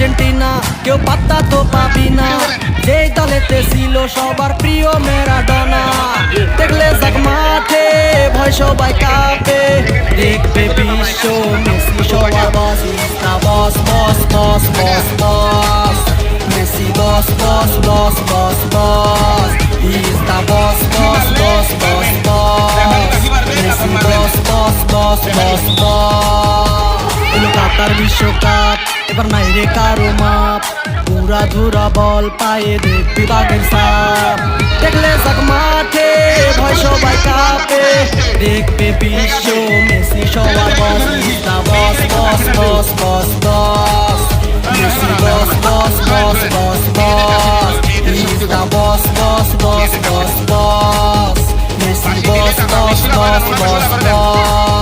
Argentina কেউ পাত্তা তো পাবি না, যেই দলেতে ছিল সবার প্রিয় ম্যারাডোনা। দেখলে যাক মাঠে ভয় সবাই কাঁপে, দেখবে বিশ্ব মেসি সবার বস, ইস্তা বস বস বস বস বস, মেসি বস বস বস বস বস, ইস্তা বস বস বস বস বস, মেসি বস বস বস বস বস। এলো কাতার বিশ্বকাপ, এবার নাই রে কারো মাপ, পুরা ধুরা বল পায়ে দেখবি বাঘের সাপ। দেখলে যাক মাঠে ভয় সবাই কাঁপে, দেখবে বিশ্ব মেসি সবার বস, ইস্তা বস বস বস বস বস, মেসি বস বস বস বস বস, ইস্তা বস বস বস বস বস, মেসি বস বস বস বস বস।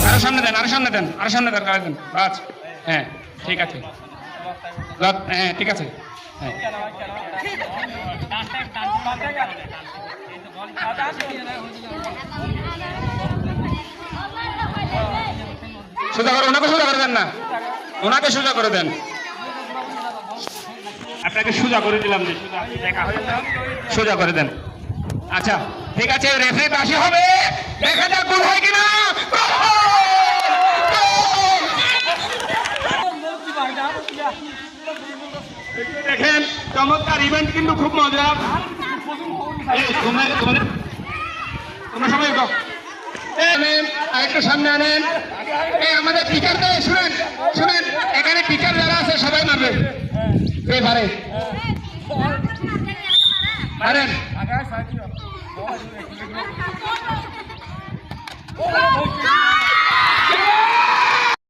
আরো সামনে দেন, আরো সামনে দেন, আরো সামনে দেন, আরো দেন। আচ্ছা, হ্যাঁ ঠিক আছে, হ্যাঁ ঠিক আছে, হ্যাঁ সোজা করে, ওনাকে সোজা করে দেন না, ওনাকে সোজা করে দেন। আপনাকে সোজা করে দিলাম যে সোজা দেখা হয়ে যান, সোজা করে দেন। আচ্ছা ঠিক আছে, রেফারি পাশে হবে, দেখা যাক গোল হয় কিনা। দেখেন চমৎকার ইভেন্ট, কিন্তু খুব মজা। তোমরা সবাই আরেকটু সামনে আনেন। আমাদের টিচার শুনেন শুনেন, এখানে টিচার যারা আছে সবাই মারবে, পারে পারেন।